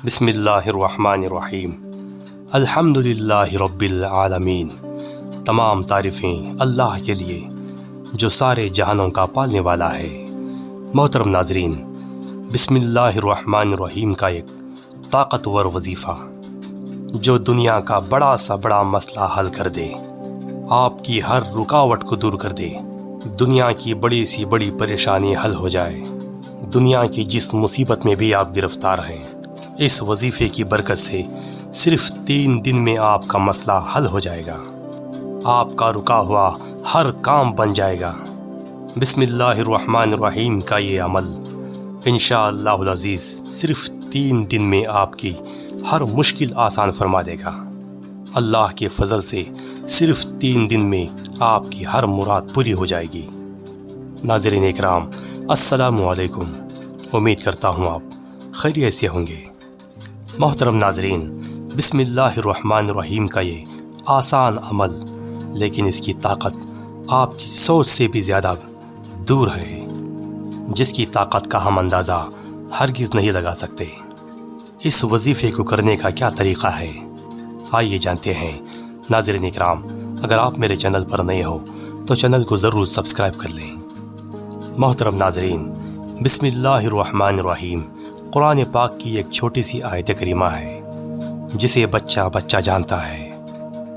بسم اللہ الرحمن الرحیم الحمدللہ رب العالمین۔ تمام تعریفیں اللہ کے لیے جو سارے جہانوں کا پالنے والا ہے۔ محترم ناظرین، بسم اللہ الرحمن الرحیم کا ایک طاقتور وظیفہ جو دنیا کا بڑا سا بڑا مسئلہ حل کر دے، آپ کی ہر رکاوٹ کو دور کر دے، دنیا کی بڑی سی بڑی پریشانی حل ہو جائے، دنیا کی جس مصیبت میں بھی آپ گرفتار ہیں، اس وظیفے کی برکت سے صرف 3 دن میں آپ کا مسئلہ حل ہو جائے گا، آپ کا رکا ہوا ہر کام بن جائے گا۔ بسم اللہ الرحمن الرحیم کا یہ عمل انشاءاللہ العزیز صرف 3 دن میں آپ کی ہر مشکل آسان فرما دے گا۔ اللہ کے فضل سے صرف 3 دن میں آپ کی ہر مراد پوری ہو جائے گی۔ ناظرین اکرام، السلام علیکم، امید کرتا ہوں آپ خیریت سے ہوں گے۔ محترم ناظرین، بسم اللہ الرحمن الرحیم کا یہ آسان عمل، لیکن اس کی طاقت آپ کی سوچ سے بھی زیادہ دور ہے، جس کی طاقت کا ہم اندازہ ہرگز نہیں لگا سکتے۔ اس وظیفے کو کرنے کا کیا طریقہ ہے، آئیے جانتے ہیں۔ ناظرین اکرام، اگر آپ میرے چینل پر نئے ہو تو چینل کو ضرور سبسکرائب کر لیں۔ محترم ناظرین، بسم اللہ الرحمن الرحیم قرآن پاک کی ایک چھوٹی سی آیت کریمہ ہے جسے بچہ جانتا ہے۔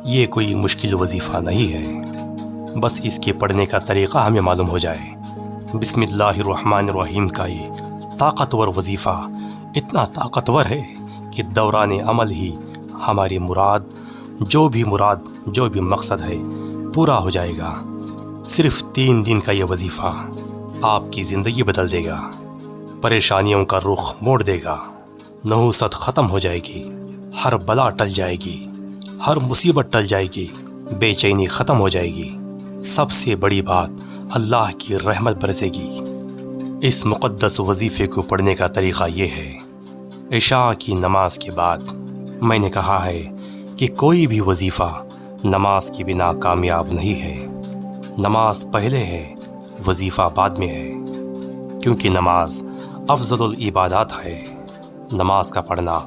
یہ کوئی مشکل وظیفہ نہیں ہے، بس اس کے پڑھنے کا طریقہ ہمیں معلوم ہو جائے۔ بسم اللہ الرحمن الرحیم کا یہ طاقتور وظیفہ اتنا طاقتور ہے کہ دوران عمل ہی ہماری جو بھی مقصد ہے پورا ہو جائے گا۔ صرف 3 دن کا یہ وظیفہ آپ کی زندگی بدل دے گا، پریشانیوں کا رخ موڑ دے گا، نحوست ختم ہو جائے گی، ہر بلا ٹل جائے گی، ہر مصیبت ٹل جائے گی، بے چینی ختم ہو جائے گی، سب سے بڑی بات اللہ کی رحمت برسے گی۔ اس مقدس وظیفے کو پڑھنے کا طریقہ یہ ہے۔ عشاء کی نماز کے بعد میں نے کہا ہے کہ کوئی بھی وظیفہ نماز کے بنا کامیاب نہیں ہے۔ نماز پہلے ہے، وظیفہ بعد میں ہے، کیونکہ نماز افضل العبادات ہے۔ نماز کا پڑھنا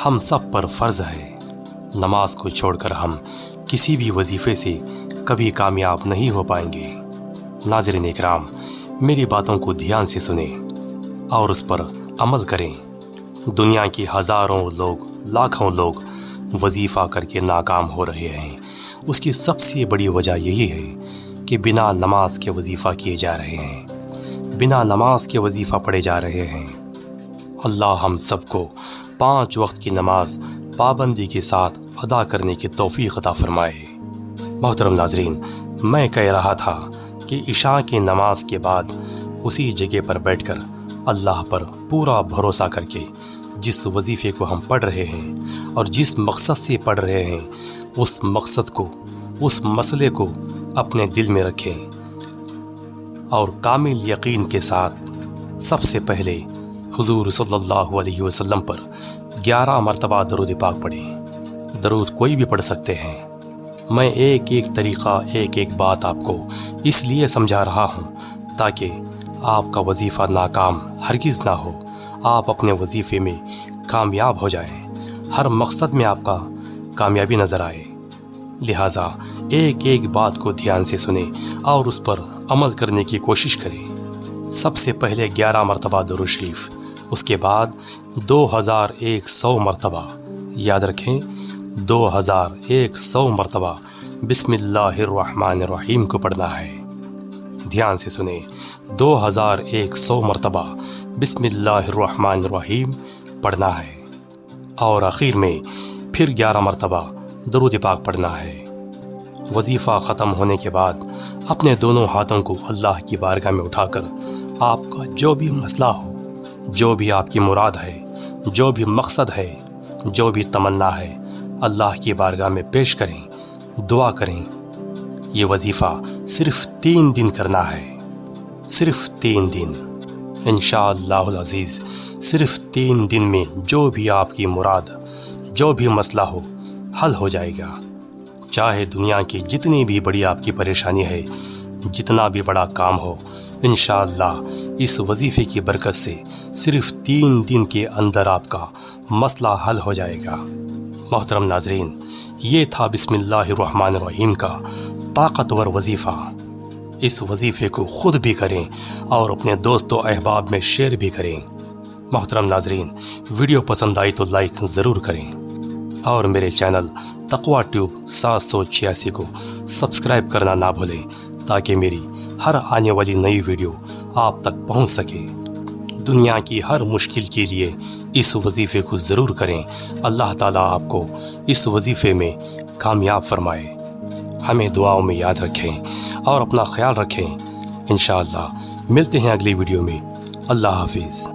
ہم سب پر فرض ہے۔ نماز کو چھوڑ کر ہم کسی بھی وظیفے سے کبھی کامیاب نہیں ہو پائیں گے۔ ناظرین اکرام، میری باتوں کو دھیان سے سنیں اور اس پر عمل کریں۔ دنیا کی ہزاروں لوگ، لاکھوں لوگ وظیفہ کر کے ناکام ہو رہے ہیں۔ اس کی سب سے بڑی وجہ یہی ہے کہ بنا نماز کے وظیفہ کیے جا رہے ہیں، بنا نماز کے وظیفہ پڑھے جا رہے ہیں۔ اللہ ہم سب کو 5 وقت کی نماز پابندی کے ساتھ ادا کرنے کی توفیق عطا فرمائے۔ محترم ناظرین، میں کہہ رہا تھا کہ عشاء کی نماز کے بعد اسی جگہ پر بیٹھ کر اللہ پر پورا بھروسہ کر کے جس وظیفے کو ہم پڑھ رہے ہیں اور جس مقصد سے پڑھ رہے ہیں، اس مقصد کو، اس مسئلے کو اپنے دل میں رکھیں اور کامل یقین کے ساتھ سب سے پہلے حضور صلی اللہ علیہ وسلم پر 11 مرتبہ درود پاک پڑھیں۔ درود کوئی بھی پڑھ سکتے ہیں۔ میں ایک طریقہ، ایک بات آپ کو اس لیے سمجھا رہا ہوں تاکہ آپ کا وظیفہ ناکام ہرگز نہ ہو، آپ اپنے وظیفے میں کامیاب ہو جائیں، ہر مقصد میں آپ کا کامیابی نظر آئے۔ لہٰذا ایک بات کو دھیان سے سنیں اور اس پر عمل کرنے کی کوشش کریں۔ سب سے پہلے 11 مرتبہ درود شریف، اس کے بعد 2100 مرتبہ، یاد رکھیں 2100 مرتبہ بسم اللہ الرحمن الرحیم کو پڑھنا ہے۔ دھیان سے سنیں، 2100 مرتبہ بسم اللہ الرحمن الرحیم پڑھنا ہے، اور آخر میں پھر 11 مرتبہ درود پاک پڑھنا ہے۔ وظیفہ ختم ہونے کے بعد اپنے دونوں ہاتھوں کو اللہ کی بارگاہ میں اٹھا کر آپ کا جو بھی مسئلہ ہو، جو بھی آپ کی مراد ہے، جو بھی مقصد ہے، جو بھی تمنا ہے، اللہ کی بارگاہ میں پیش کریں، دعا کریں۔ یہ وظیفہ صرف 3 دن کرنا ہے، صرف 3 دن۔ انشاءاللہ العزیز صرف 3 دن میں جو بھی آپ کی مراد، جو بھی مسئلہ ہو، حل ہو جائے گا۔ چاہے دنیا کی جتنی بھی بڑی آپ کی پریشانی ہے، جتنا بھی بڑا کام ہو، انشاءاللہ اس وظیفے کی برکت سے صرف 3 دن کے اندر آپ کا مسئلہ حل ہو جائے گا۔ محترم ناظرین، یہ تھا بسم اللہ الرحمن الرحیم کا طاقتور وظیفہ۔ اس وظیفے کو خود بھی کریں اور اپنے دوست و احباب میں شیئر بھی کریں۔ محترم ناظرین، ویڈیو پسند آئی تو لائک ضرور کریں اور میرے چینل تقویٰ ٹیوب 786 کو سبسکرائب کرنا نہ بھولیں تاکہ میری ہر آنے والی نئی ویڈیو آپ تک پہنچ سکے۔ دنیا کی ہر مشکل کے لیے اس وظیفے کو ضرور کریں۔ اللہ تعالیٰ آپ کو اس وظیفے میں کامیاب فرمائے۔ ہمیں دعاؤں میں یاد رکھیں اور اپنا خیال رکھیں۔ انشاءاللہ ملتے ہیں اگلی ویڈیو میں۔ اللہ حافظ۔